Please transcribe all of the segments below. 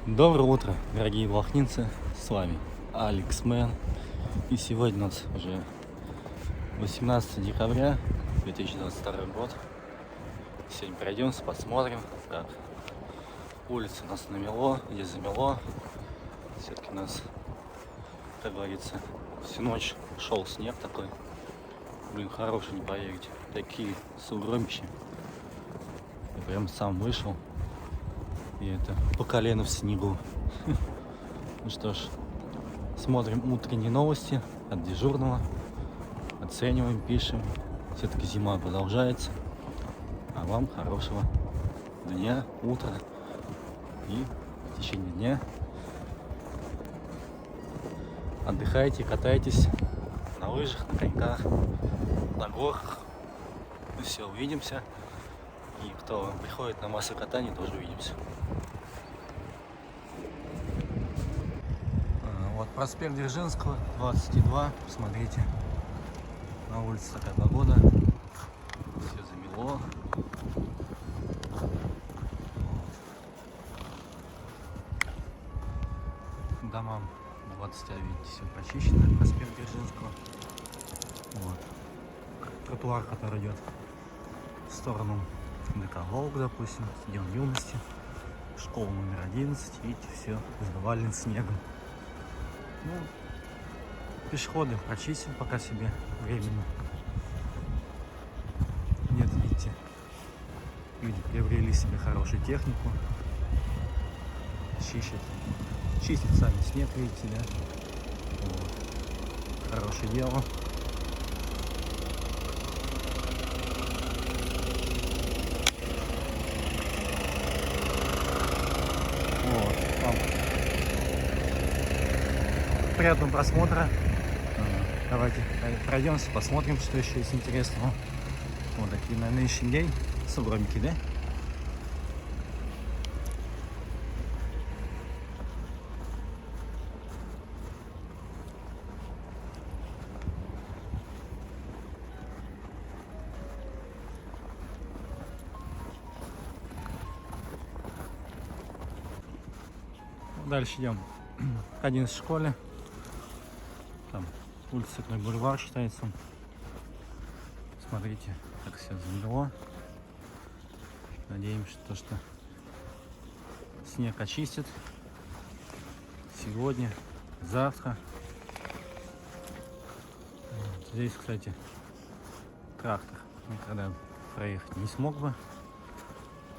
Доброе утро, дорогие блохнинцы, с вами Алексмен. И сегодня у нас уже 18 декабря 2022 год. Сегодня пройдемся, посмотрим, как улица у нас намело, где замело. Все-таки у нас, как говорится, всю ночь шел снег такой. Блин, хороший, не поверите. Такие сугробища. Я прям сам вышел. И это по колено в снегу. Ну что ж, смотрим утренние новости от дежурного. Оцениваем, пишем. Все-таки зима продолжается. А вам хорошего дня, утра и в течение дня. Отдыхайте, катайтесь на лыжах, на коньках, на горках. Мы все увидимся. И кто приходит на массовое катание, тоже увидимся. Вот проспект Дзержинского, 22. Посмотрите, на улице такая погода. Все замело. Домам 20, видите, все прочищено. Проспект Дзержинского. Вот. Тротуар, который идет в сторону ДК Волк, допустим, стадион юности, школа номер 11, видите, все завалено снегом. Ну, пешеходы прочистим пока себе временно. Нет, видите, люди приобрели себе хорошую технику, чистят сами снег, видите, да? Вот. Хорошее дело. Приятного просмотра. Давайте пройдемся, посмотрим, что еще есть интересного. Вот такие на нынешний день сугробики, да? Дальше идем к 11 школе. Там улица Бульвар считается. Смотрите, как все замело. Надеемся, что снег очистит сегодня, завтра. Вот. Здесь, кстати, трактор никогда проехать не смог бы.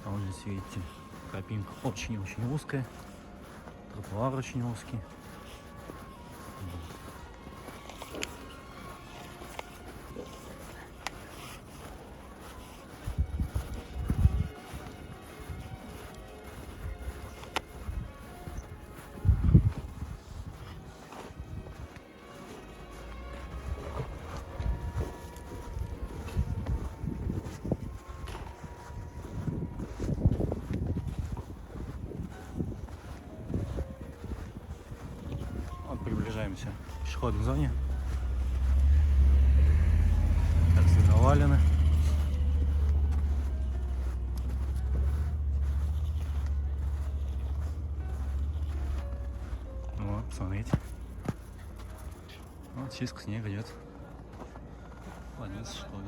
А вот здесь, видите, тропинка очень-очень узкая. Тротуар очень узкий. Приближаемся к пешеходной зоне. Как все завалено. Вот, посмотрите. Вот чистка снега идет. Молодец, что ли.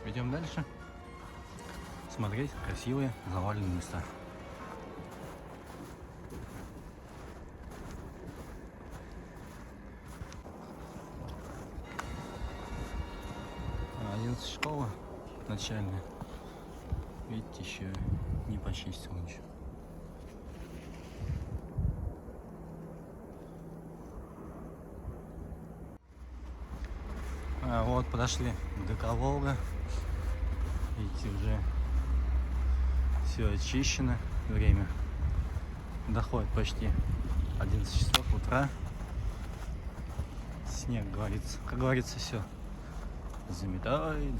Идем дальше смотреть красивые заваленные места. Школа начальная. Видите, еще не почистил ничего. Вот подошли к ДК Волга. Видите, уже все очищено. Время доходит почти 11 часов утра. Снег, как говорится, все заметает.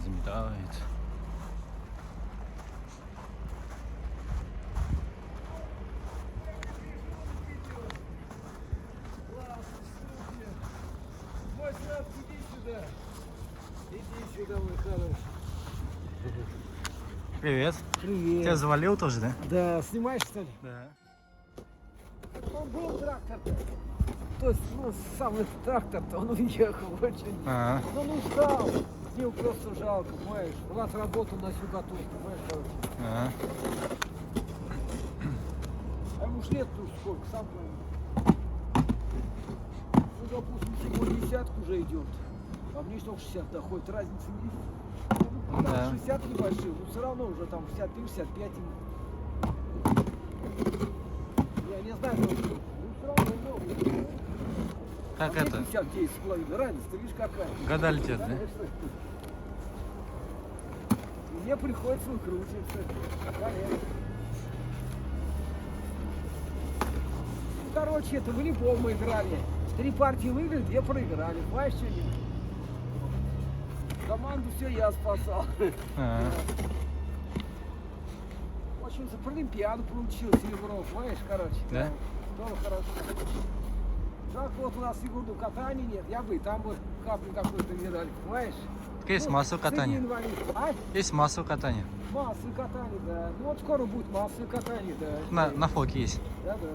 сюда. Иди сюда, мой хороший. Привет. Привет. Тебя завалил тоже, да? Да, снимаешь, что ли? Да. Он был трактор-то. То есть, ну, сам этот трактор-то, он уехал очень. А, Но он устал. Мне просто жалко, понимаешь? У нас работа на всю готовку, понимаешь, короче. а. А ему ж лет тут сколько, сам понимаешь. Ну, допустим, сегодня десятку уже идет. А мне что 60 доходит, разницы не видит. Ну, там Да. 60 небольшие, но все равно уже там 63-65 ему. Я не знаю, но все равно много. Как А мне это? 59 с половиной, разница, ты видишь какая. Гадали тебе, да? Конечно. И мне приходится выкручиваться. Конечно. Ну, короче, это волейбол мы играли. 3 партии выиграли, 2 проиграли. Понимаешь, что нет? Команду все я спасал. А, В общем, за Олимпиаду получил серебро, понимаешь, короче. Да? Тоже хорошо. Так вот у нас фигурного катания нет, я бы и там бы капли какой-то медаль, понимаешь? так есть массовое среди катание. инвалидов. А? Есть массовое катание. Массовое катание, да. Ну вот скоро будет массовое катание, да. На фоке есть. Да, да.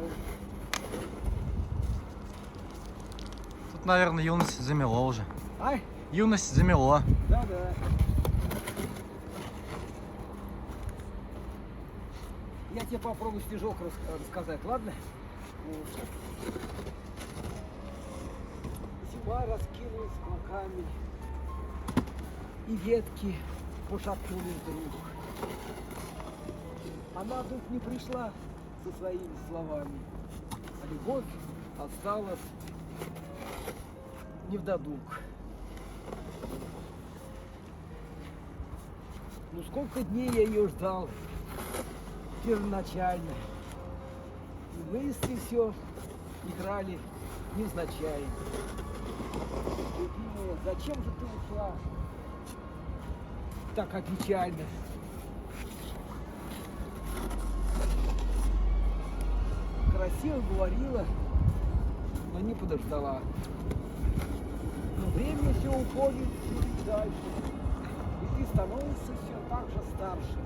Тут, наверное, юность замело уже. А? Юность замело. Да, да. Я тебе попробую стишок рассказать, ладно? Вот. Зима раскинулась клоками, и ветки пошатнулись вдруг. Она тут не пришла со своими словами, а любовь осталась невдодуг. Ну сколько дней я ее ждал первоначально. И мы, если все, играли невзначай. Любимая, зачем же ты ушла? Так опечально. Красиво говорила, но не подождала. Но время все уходит дальше. И ты становишься все так же старше.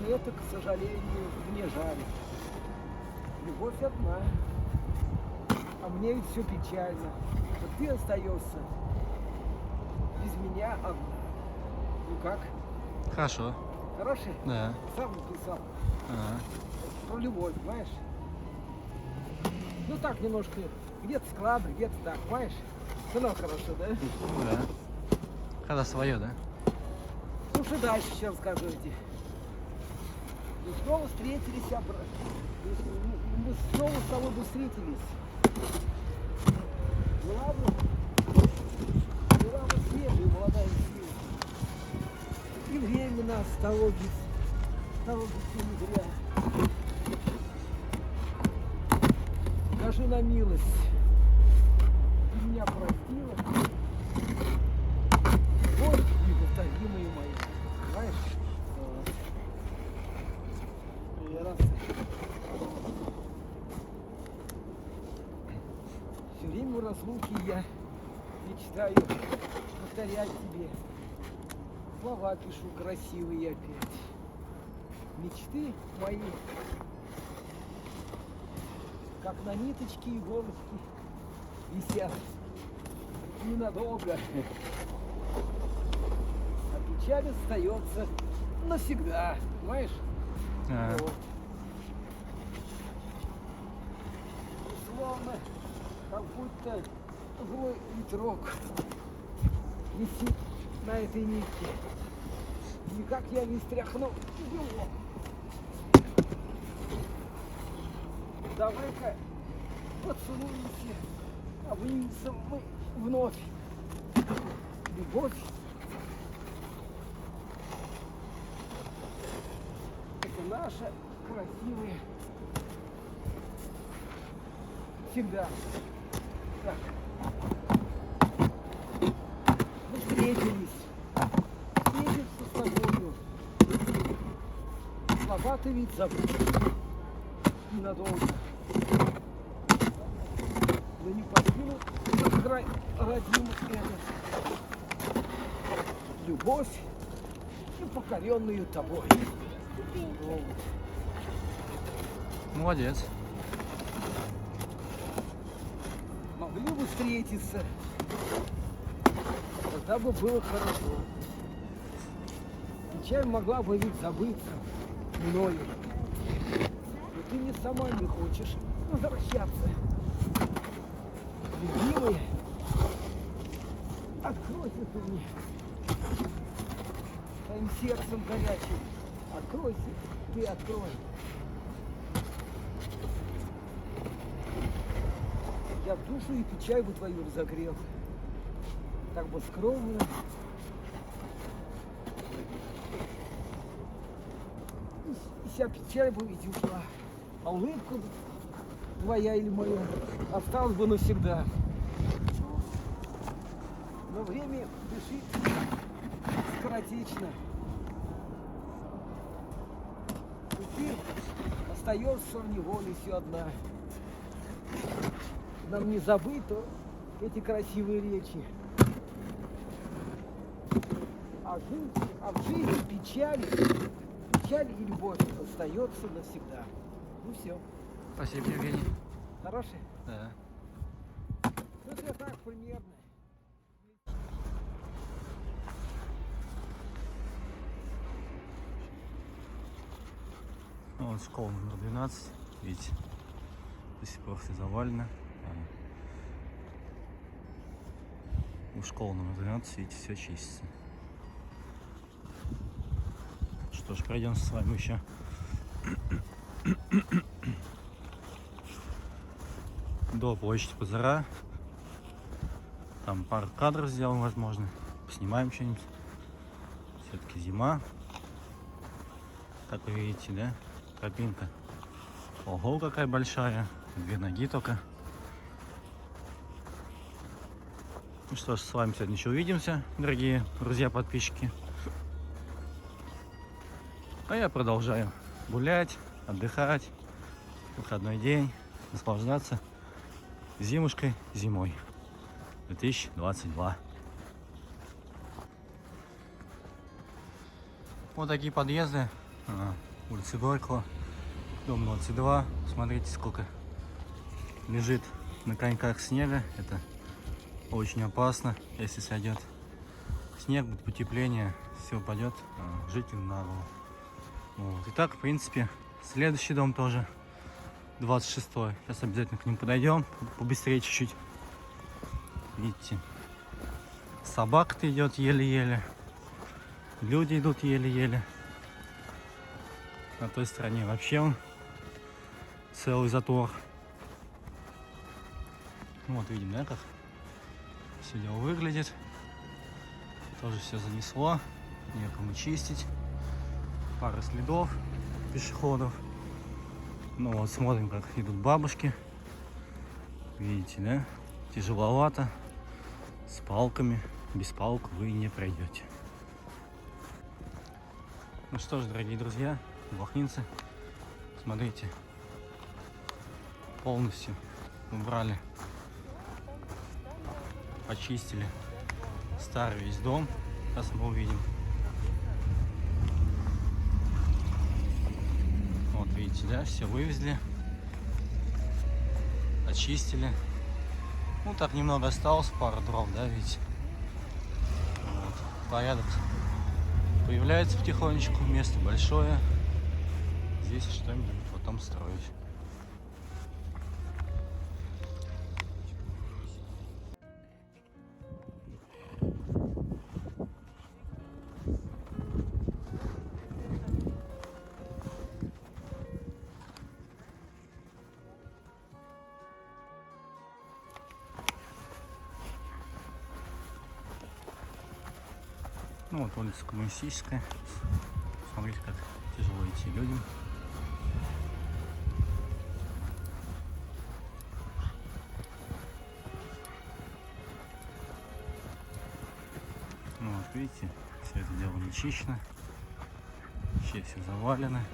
И это, к сожалению, мне жаль. Любовь одна. А мне ведь все печально. Вот ты остаешься без меня одна. Ну как? Хорошо. Хороший? Да. Сам написал. А, Про любовь, понимаешь? Ну так немножко, где-то складно, где-то так, понимаешь? Все равно хорошо, да? да. Когда свое, да? Ну что дальше еще расскажите? Мы снова встретились, мы снова с тобой бы встретились. Была бы свежая, молодая сила. И время нас того без не зря. Скажи на милость, ты меня простила? Вот неповторимые мои, знаешь? Все время в разлуке я мечтаю повторять тебе. Слова пишу красивые опять. Мечты мои, как на ниточке иголочки, висят ненадолго. А печаль остается навсегда, понимаешь? А, Вот. Словно как будто злой ветрок висит на этой нитке. Никак я не стряхну его. Давай-ка поцелуемся, обнимемся мы вновь. Любовь — это наша красивая всегда. Так. Мы встретились с тобою. Слова ты ведь забудешь ненадолго. Но не покину на край мой родимый этот. Любовь и покоренную тобой. Вот. Молодец. Могли бы встретиться, тогда бы было хорошо. Печаль могла бы ведь забыться мною. Но ты не сама не хочешь возвращаться. Любимый, откройся ты мне. Твоим сердцем горячим. Откройся, ты открой. Я душу и печаль бы твою разогрел. Так бы скромно. И вся печаль бы ведь ушла. А улыбка бы твоя или моя осталась бы навсегда. Но время бежит скоротечно. И ты остаешься в неволе все одна. Нам не забыто эти красивые речи. А в жизни печаль и любовь остается навсегда. Ну все. Спасибо, Евгений. Хороший? Да. Ну это я так примерно. Ну, вот школа номер 12. Видите, до сих пор все завалено. У школы номер 12, видите, все чистится. Что ж, пройдемся с вами еще. До площади Пазара. Там пару кадров сделаем, возможно. Поснимаем что-нибудь. Все-таки зима. Как вы видите, да? Тропинка. Ого, какая большая. 2 ноги только. Ну что ж, с вами сегодня еще увидимся, дорогие друзья, подписчики. А я продолжаю гулять, отдыхать. Выходной день. Наслаждаться зимушкой, зимой 2022. Вот такие подъезды. Улица Горького, дом 22. Смотрите, сколько лежит на коньках снега. Это очень опасно, если сойдет снег, будет потепление, все упадет жителям на голову. Вот. Итак, в принципе, следующий дом тоже 26-й. Сейчас обязательно к ним подойдем, побыстрее чуть-чуть. Видите, собака-то идет еле-еле, люди идут еле-еле. На той стороне вообще целый затор. Вот видим, да, как все дело выглядит. Тоже все занесло, некому чистить. Пара следов пешеходов. Ну вот смотрим, как идут бабушки. Видите, да? Тяжеловато. С палками. Без палок вы не пройдете. Ну что ж, дорогие друзья, блохнинцы, смотрите, полностью убрали, очистили старый весь дом. Сейчас мы увидим. Вот видите, да, все вывезли, очистили. Ну так немного осталось, пара дров, да, видите. Вот. Порядок появляется потихонечку, место большое. Здесь что-нибудь потом строить. Ну вот улица Коммунистическая. Смотрите, как тяжело идти людям. Ну вот видите, все это дело не чищено. Вообще все завалено.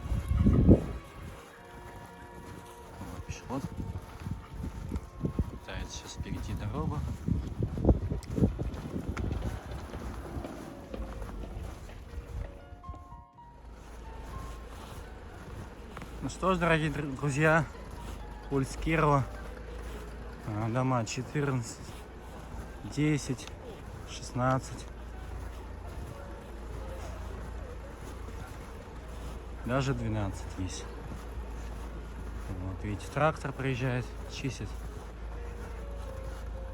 Вот пешеход пытается сейчас перейти дорогу. Что ж, дорогие друзья, улица Кирова, дома 14, 10, 16. Даже 12 есть. Вот, видите, трактор приезжает, чистит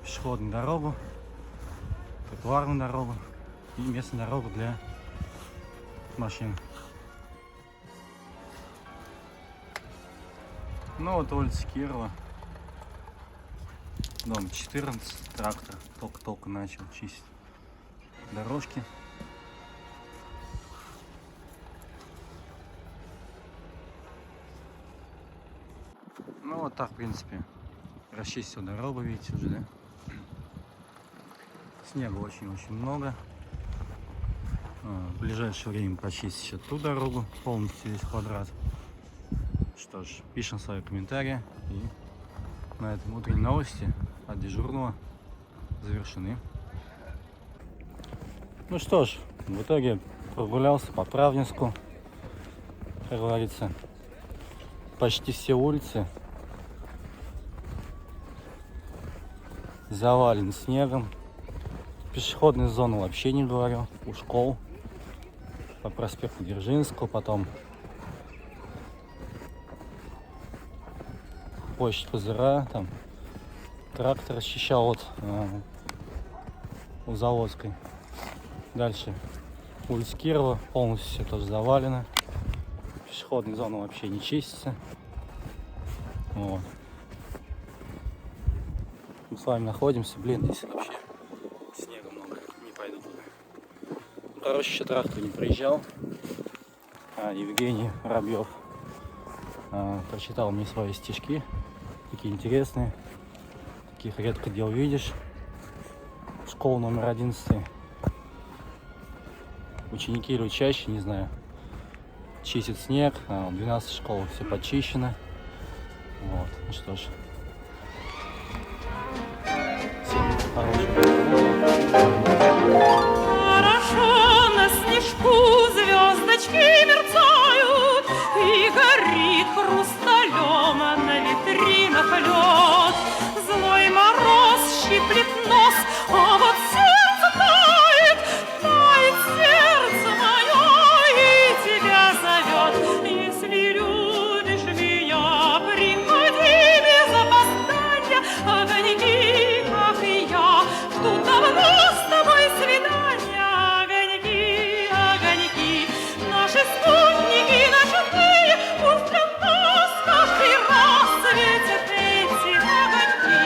пешеходную дорогу, тротуарную дорогу и местную дорогу для машин. Ну вот улица Кирова, дом 14, трактор только начал чистить дорожки. Ну вот так, в принципе, расчистил дорогу, видите уже, да? Снега очень-очень много. В ближайшее время почистить эту дорогу, полностью весь квадрат. Что ж, пишем свои комментарии. И на этом утренние новости от дежурного завершены. Ну что ж, в итоге прогулялся по Правдинску. Как говорится, почти все улицы завалены снегом. Пешеходную зону вообще не говорю. У школ по проспекту Дзержинского, потом площадь Пузыра, там трактор расчищал от у Заводской. Дальше улица Кирова, полностью все тоже завалено. Пешеходная зона вообще не чистится. Вот. Мы с вами находимся, блин, здесь вообще снега много, не пойду туда. Короче, еще трактор не приезжал. Евгений Воробьев прочитал мне свои стишки, такие интересные, таких редко где увидишь. Школа номер 11. Ученики или учащие, не знаю, чистит снег, 12 школ все почищено. Вот, ну что ж. Всем Хорошо на снежку звездочки мерцают, и горит хрусталем на витринах лед. Злой мороз щиплет нос, а вот сердце тает, тает сердце мое и тебя зовет. Если любишь меня, приходи без опоздания, огоньки, как и я, ждут давно с тобой свидания. Огоньки, огоньки, наши спутники ночные, пусть для нас каждый раз светят эти огоньки.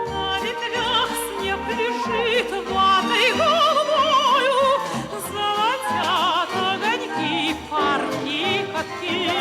На ветвях снег лежит ватой голубою, золотят огоньки, парки, катки.